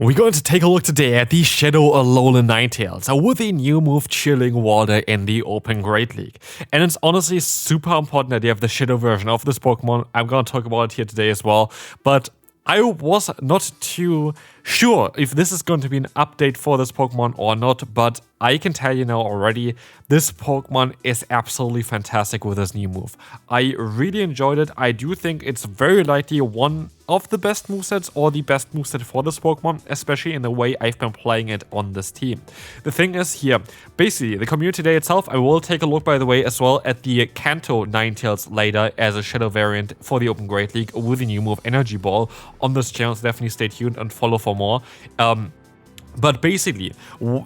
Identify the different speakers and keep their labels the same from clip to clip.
Speaker 1: We're going to take a look today at the Shadow Alolan Ninetales with the new move Chilling Water in the Open Great League. And it's honestly super important that you have the Shadow version of this Pokemon. I'm going to talk about it here today as well. But I was not too sure if this is going to be an update for this Pokemon or not, but I can tell you now already, this Pokemon is absolutely fantastic with this new move. I really enjoyed it. I do think it's very likely one of the best movesets or the best moveset for this Pokemon, especially in the way I've been playing it on this team. The thing is here, basically, the community day itself, I will take a look, by the way, as well at the Kanto Ninetales later as a Shadow variant for the Open Great League with the new move Energy Ball on this channel, so definitely stay tuned and follow for more. But basically,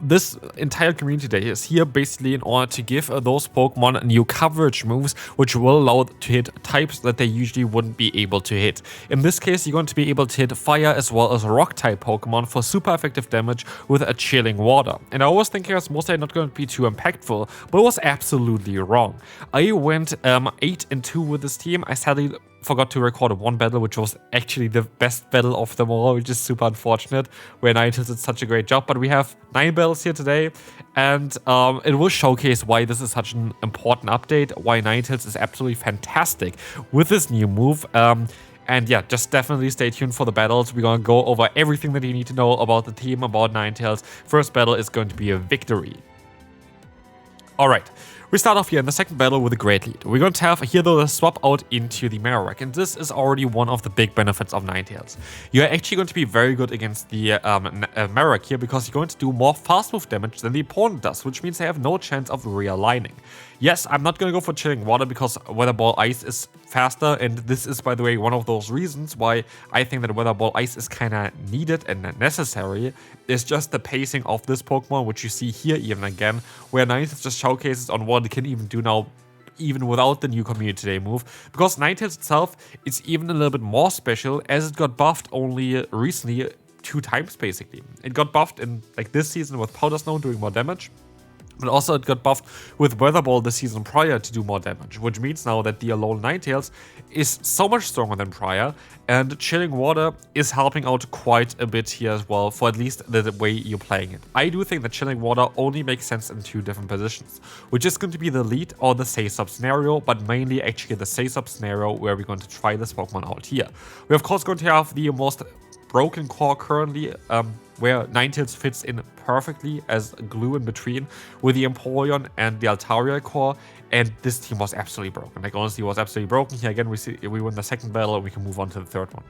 Speaker 1: this entire community day is here basically in order to give those Pokemon new coverage moves, which will allow to hit types that they usually wouldn't be able to hit. In this case, you're going to be able to hit fire as well as rock type Pokemon for super effective damage with a Chilling Water. And I was thinking it was mostly not going to be too impactful, but it was absolutely wrong. I went 8-2 with this team. I sadly forgot to record one battle, which was actually the best battle of them all, which is super unfortunate, where Ninetales did such a great job. But we have 9 battles here today, and it will showcase why this is such an important update, why Ninetales is absolutely fantastic with this new move. And yeah, just definitely stay tuned for the battles. We're gonna go over everything that you need to know about the team, about Ninetales. First battle is going to be a victory. Alright. We start off here in the second battle with a Great Lead. We're going to have here though the swap out into the Marowak, and this is already one of the big benefits of Ninetales. You're actually going to be very good against the Marowak here because you're going to do more fast move damage than the opponent does, which means they have no chance of realigning. Yes, I'm not going to go for Chilling Water because Weather Ball Ice is faster, and this is, by the way, one of those reasons why I think that Weather Ball Ice is kind of needed and necessary. It's just the pacing of this Pokemon, which you see here even again, where Ninetales just showcases on what it can even do now, even without the new Community Day move, because Ninetales itself is even a little bit more special as it got buffed only recently 2 times basically. It got buffed in like this season with Powder Snow doing more damage, but also it got buffed with Weather Ball the season prior to do more damage, which means now that the Alolan Ninetales is so much stronger than prior, and Chilling Water is helping out quite a bit here as well, for at least the way you're playing it. I do think that Chilling Water only makes sense in 2 different positions, which is going to be the lead or the say-sub scenario, but mainly actually the say-sub scenario where we're going to try this Pokemon out here. We're of course going to have the most broken core currently, where Ninetales fits in perfectly as glue in between with the Empoleon and the Altaria core, and this team was absolutely broken. Like honestly, it was absolutely broken. Here again, we win the second battle and we can move on to the third one.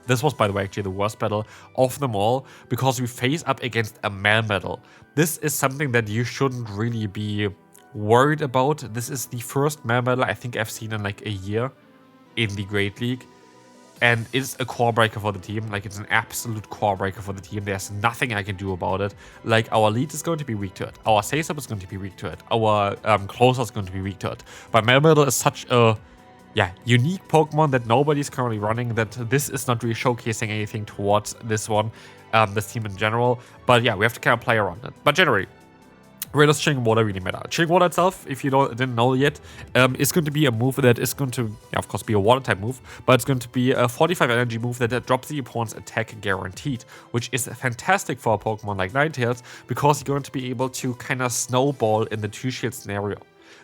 Speaker 1: This was, by the way, actually the worst battle of them all because we face up against a Melmetal. This is something that you shouldn't really be worried about. This is the first Melmetal I think I've seen in like a year in the Great League. And it's a core breaker for the team. Like, it's an absolute core breaker for the team. There's nothing I can do about it. Like, our lead is going to be weak to it. Our say-sub is going to be weak to it. Our closer is going to be weak to it. But Melmetal is such a, unique Pokemon that nobody's currently running, that this is not really showcasing anything towards this one, this team in general. But yeah, we have to kind of play around it. But generally, where does Chilling Water really matter? Chilling Water itself, if you didn't know yet, is going to be a move that is going to, of course, be a water type move, but it's going to be a 45 energy move that drops the opponent's attack guaranteed, which is fantastic for a Pokemon like Ninetales because you're going to be able to kind of snowball in the 2-shield scenario.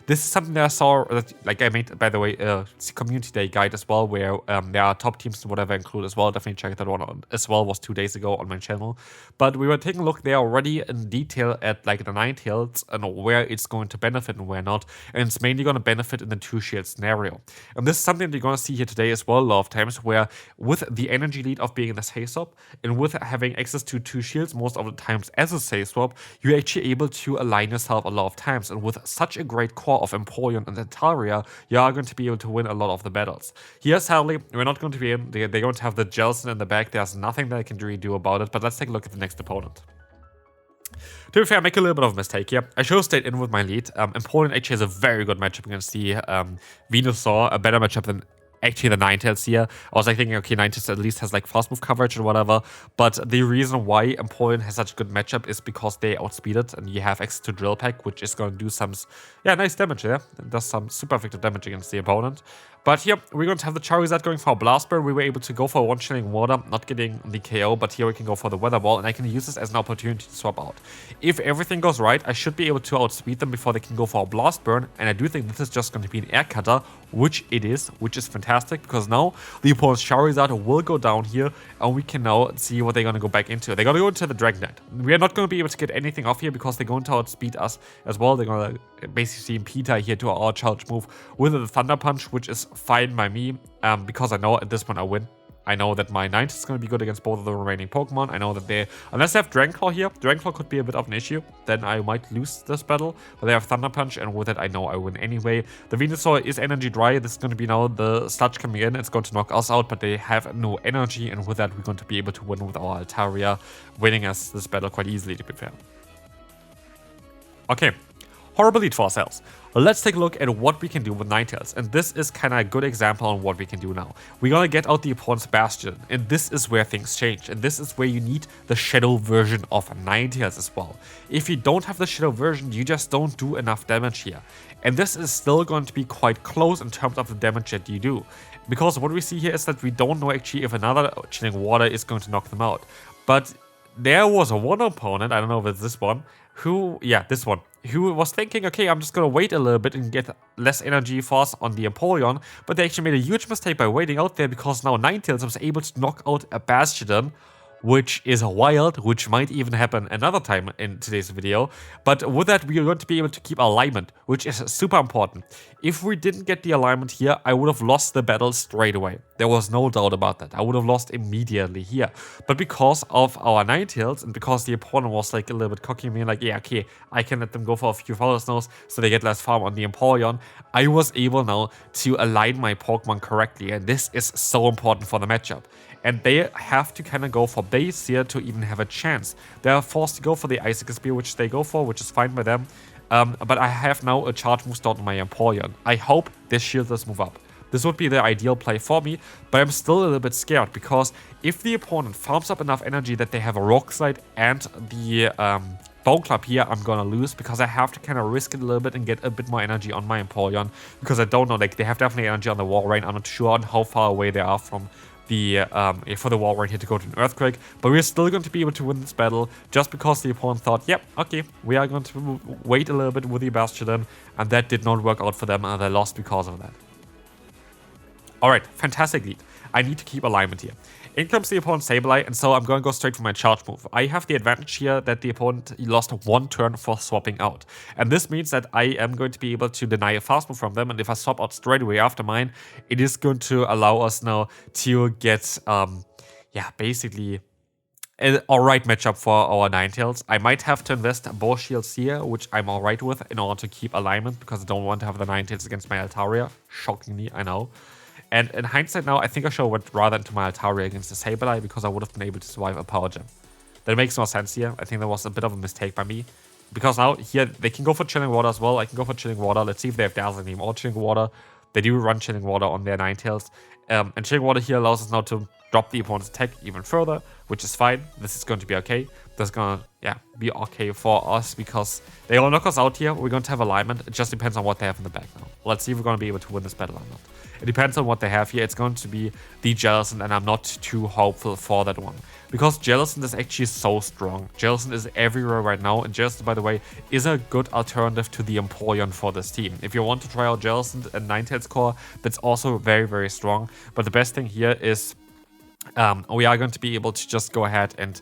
Speaker 1: This is something that I saw, like I made, by the way, a community day guide as well, where there are top teams and whatever included as well. Definitely check that one out as well. It was 2 days ago on my channel. But we were taking a look there already in detail at like the Ninetales and where it's going to benefit and where not. And it's mainly going to benefit in the 2-shield scenario. And this is something that you're going to see here today as well a lot of times, where with the energy lead of being in the say-swap and with having access to 2 shields most of the times as a say-swap, you're actually able to align yourself a lot of times. And with such a great core of Empoleon and Altaria, you are going to be able to win a lot of the battles. Here, sadly, we're not going to be in. They're going to have the Jelson in the back. There's nothing that I can really do about it, but let's take a look at the next opponent. To be fair, I make a little bit of a mistake here. I should have stayed in with my lead. Empoleon actually has a very good matchup against the Venusaur, a better matchup than actually the Ninetales here. I was like thinking, okay, Ninetales at least has like fast move coverage or whatever, but the reason why Empoleon has such a good matchup is because they outspeed it and you have access to Drill Peck, which is going to do some, nice damage there. It does some super effective damage against the opponent. But here, we're going to have the Charizard going for a Blast Burn. We were able to go for one Chilling Water, not getting the KO, but here we can go for the Weather Ball, and I can use this as an opportunity to swap out. If everything goes right, I should be able to outspeed them before they can go for a Blast Burn, and I do think this is just going to be an Air Cutter, which it is, which is fantastic, because now the opponent's Charizard will go down here, and we can now see what they're going to go back into. They're going to go into the Dragonite. We are not going to be able to get anything off here, because they're going to outspeed us as well. They're going to basically impede here to our charge move with the Thunder Punch, which is fine by me, because I know at this point I win. I know that my Ninetales is going to be good against both of the remaining Pokemon. I know that they, unless they have Dragonclaw here, Dragonclaw could be a bit of an issue. Then I might lose this battle. But they have Thunder Punch, and with it I know I win anyway. The Venusaur is energy dry. This is going to be now the Sludge coming in. It's going to knock us out, but they have no energy, and with that we're going to be able to win with our Altaria, winning us this battle quite easily, to be fair. Okay. Horrible lead for ourselves. Let's take a look at what we can do with Ninetales, and this is kind of a good example on what we can do now. We're gonna get out the opponent's Bastion, and this is where things change, and this is where you need the Shadow version of Ninetales as well. If you don't have the Shadow version, you just don't do enough damage here, and this is still going to be quite close in terms of the damage that you do, because what we see here is that we don't know actually if another Chilling Water is going to knock them out. But there was one opponent, I don't know if it's this one, who was thinking, okay, I'm just gonna wait a little bit and get less energy force on the Empoleon, but they actually made a huge mistake by waiting out there, because now Ninetales was able to knock out a Bastion, which is wild, which might even happen another time in today's video. But with that, we are going to be able to keep alignment, which is super important. If we didn't get the alignment here, I would have lost the battle straight away. There was no doubt about that. I would have lost immediately here. But because of our Ninetales, and because the opponent was like a little bit cocky, me like, yeah, okay, I can let them go for a few Follow Snows so they get less farm on the Empoleon, I was able now to align my Pokemon correctly, and this is so important for the matchup. And they have to kind of go for base here to even have a chance. They are forced to go for the Icicle Spear, which they go for, which is fine by them. But I have now a charge move start on my Empoleon. I hope this shields this move up. This would be the ideal play for me, but I'm still a little bit scared, because if the opponent farms up enough energy that they have a Rock Slide and the Bone Club here, I'm gonna lose, because I have to kind of risk it a little bit and get a bit more energy on my Empoleon, because I don't know, like, they have definitely energy on the Walrein. I'm not sure on how far away they are from the for the Walrein here to go to an Earthquake, but we're still going to be able to win this battle, just because the opponent thought, yep, okay, we are going to wait a little bit with the Bastion, and that did not work out for them, and they lost because of that. Alright, fantastic lead. I need to keep alignment here. In comes the opponent's Sableye, and so I'm going to go straight for my charge move. I have the advantage here that the opponent lost one turn for swapping out. And this means that I am going to be able to deny a fast move from them, and if I swap out straight away after mine, it is going to allow us now to get, basically an alright matchup for our Ninetales. I might have to invest both shields here, which I'm alright with, in order to keep alignment, because I don't want to have the Ninetales against my Altaria. Shockingly, I know. And in hindsight now, I think I should have went rather into my Altaria against the Sableye, because I would have been able to survive a Power Gem. That makes more sense here. I think that was a bit of a mistake by me. Because now, here, they can go for Chilling Water as well. I can go for Chilling Water. Let's see if they have Dazzling Beam or Chilling Water. They do run Chilling Water on their Ninetales. And Chilling Water here allows us now to drop the opponent's attack even further, which is fine. This is going to be okay. That's gonna, be okay for us, because they will knock us out here. We're going to have alignment. It just depends on what they have in the back now. Let's see if we're going to be able to win this battle or not. It depends on what they have here. It's going to be the Jellicent, and I'm not too hopeful for that one, because Jellicent is actually so strong. Jellicent is everywhere right now, and Jellicent, by the way, is a good alternative to the Empoleon for this team. If you want to try out Jellicent and Ninetales core, that's also very, very strong. But the best thing here is we are going to be able to just go ahead and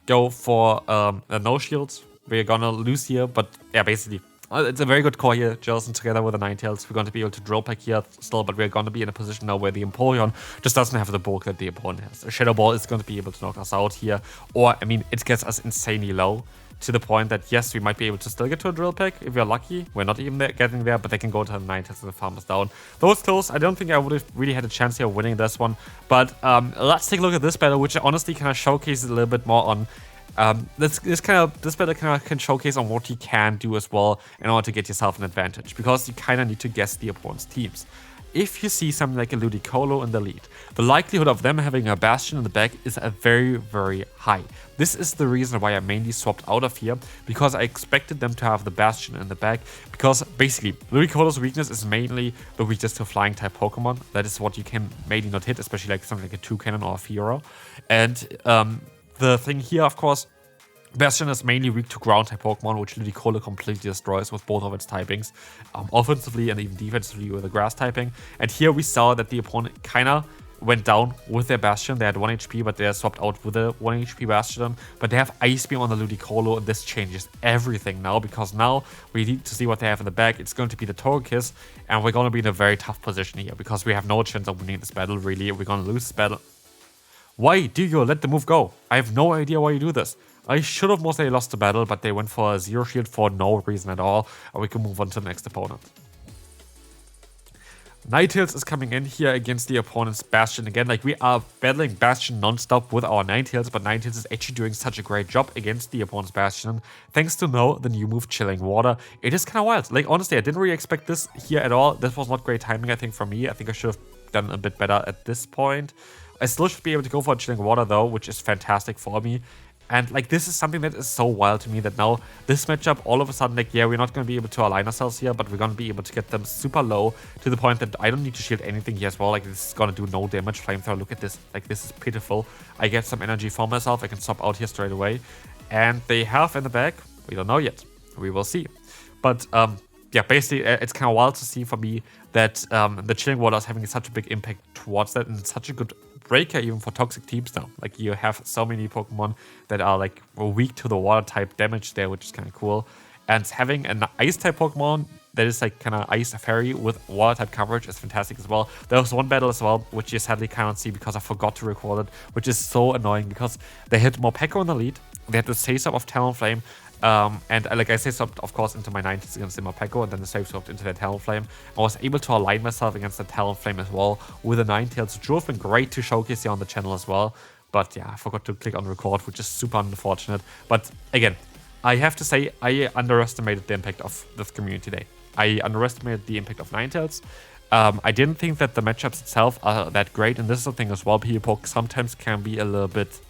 Speaker 1: go for no shields. We're gonna lose here, but yeah, basically, it's a very good core here, Jellicent together with the Ninetales. We're going to be able to Drill Peck here still, but we're going to be in a position now where the Empoleon just doesn't have the bulk that the opponent has. A Shadow Ball is going to be able to knock us out here, or, I mean, it gets us insanely low, to the point that, yes, we might be able to still get to a Drill Peck if we're lucky. We're not even getting there, but they can go to the Ninetales and the farm us down. Though it's close, I don't think I would have really had a chance here of winning this one, but let's take a look at this battle, which honestly kind of showcases a little bit more on this battle kind of can showcase on what you can do as well in order to get yourself an advantage, because you kind of need to guess the opponent's teams. if you see something like a Ludicolo in the lead, the likelihood of them having a Bastion in the back is very, very high. This is the reason why I mainly swapped out of here, because I expected them to have the Bastion in the back, because basically Ludicolo's weakness is mainly the weakness to flying type Pokemon. That is what you can mainly not hit, especially like something like a Toucannon or a Fiora. And the thing here, of course, Bastion is mainly weak to ground type Pokemon, which Ludicolo completely destroys with both of its typings, offensively and even defensively with the grass typing. And here we saw that the opponent kinda went down with their Bastion. They had 1 HP, but they swapped out with a 1 HP Bastion. But they have Ice Beam on the Ludicolo, and this changes everything now, because now we need to see what they have in the back. It's going to be the Togekiss, and we're going to be in a very tough position here, because we have no chance of winning this battle, really. We're going to lose this battle. Why do you let the move go? I have no idea why you do this. I should have mostly lost the battle, but they went for a Zero Shield for no reason at all, and we can move on to the next opponent. Ninetales is coming in here against the opponent's Bastion again. Like, we are battling Bastion non-stop with our Ninetales, but Ninetales is actually doing such a great job against the opponent's Bastion, thanks to the new move Chilling Water. It is kind of wild. Like, honestly, I didn't really expect this here at all. This was not great timing, I think, for me. I think I should have done a bit better at this point. I still should be able to go for Chilling Water, though, which is fantastic for me. And like, this is something that is so wild to me, that now this matchup, all of a sudden, like, yeah, we're not going to be able to align ourselves here, but we're going to be able to get them super low to the point that I don't need to shield anything here as well. Like, this is going to do no damage. Flamethrower, look at this. Like, this is pitiful. I get some energy for myself. I can swap out here straight away. And they have in the back, we don't know yet. We will see. But yeah, basically, it's kind of wild to see for me that the Chilling Water is having such a big impact towards that, and it's such a good breaker even for toxic teams now. Like, you have so many Pokemon that are like weak to the water type damage there, which is kind of cool. And having an ice type Pokemon that is like kind of ice fairy with water type coverage is fantastic as well. There was one battle as well, which you sadly cannot see because I forgot to record it, which is so annoying, because they hit Morpeko in the lead. They had the Save Swap of Talonflame. And like, I Save Swapped, of course, into my 90s against the Morpeko, and then the Save Swapped into the Talonflame. I was able to align myself against the Talonflame as well with the Ninetales, which would have been great to showcase here on the channel as well. But yeah, I forgot to click on record, which is super unfortunate. But again, I have to say, I underestimated the impact of this community day. I underestimated the impact of Ninetales. I didn't think that the matchups itself are that great, and this is the thing as well. PvPoke sometimes can be a little bit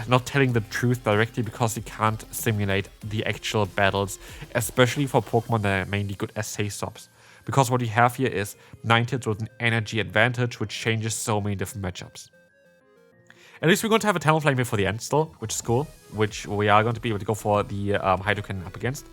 Speaker 1: not telling the truth directly, because you can't simulate the actual battles, especially for Pokemon that are mainly good as Save Swaps. Because what you have here is Ninetales with an energy advantage, which changes so many different matchups. At least we're going to have a Talonflame here for the end still, which is cool, which we are going to be able to go for the Hydro Cannon up against.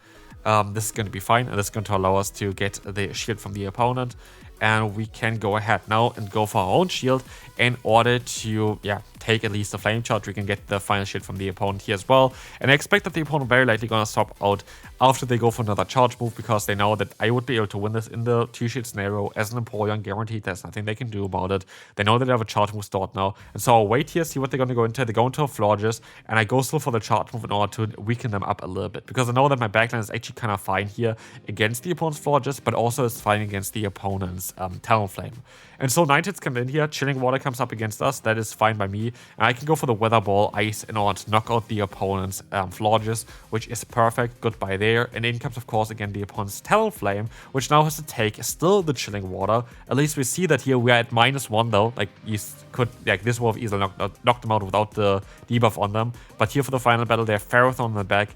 Speaker 1: This is going to be fine, and this is going to allow us to get the shield from the opponent. And we can go ahead now and go for our own shield in order to, yeah, take at least the flame charge. We can get the final shield from the opponent here as well. And I expect that the opponent very likely gonna swap out after they go for another charge move, because they know that I would be able to win this in the 2-shield scenario as an Empoleon, guaranteed. There's nothing they can do about it. They know that they have a charge move stored now. And so I'll wait here, see what they're gonna go into. They go into a Florges, and I go still for the charge move in order to weaken them up a little bit, because I know that my backline is actually kind of fine here against the opponent's Florges, but also is fine against the opponent's Talonflame. And so Ninetales come in here, Chilling Water comes up against us, that is fine by me, and I can go for the Weather Ball Ice in order to knock out the opponent's Florges, which is perfect, goodbye there. And in comes, of course, again the opponent's Talonflame, which now has to take still the Chilling Water. At least we see that here we are at -1 though. Like, you could, like, this would have easily knocked them out without the debuff on them. But here for the final battle, they have Ferrothorn in the back.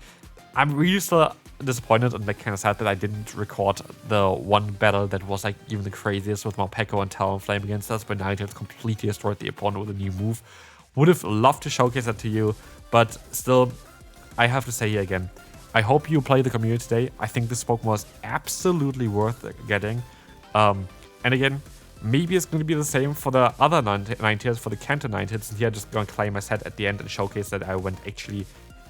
Speaker 1: I'm really still disappointed and like kind of sad that I didn't record the one battle that was like even the craziest with Morpeko and Talonflame against us, but Ninetales completely destroyed the opponent with a new move. Would have loved to showcase that to you, but still, I have to say here again, I hope you play the community today. I think this Pokemon was absolutely worth getting. And again, maybe it's going to be the same for the other Ninetales, for the Kanto Ninetales. And here I'm just going to claim my set at the end and showcase that I went actually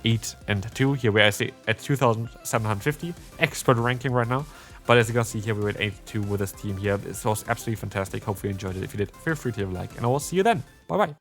Speaker 1: 8 and 2. Here we are at 2,750 expert ranking right now. But as you can see here, we were at 82 with this team here. This was absolutely fantastic. Hope you enjoyed it. If you did, feel free to leave a like, and I will see you then. Bye bye.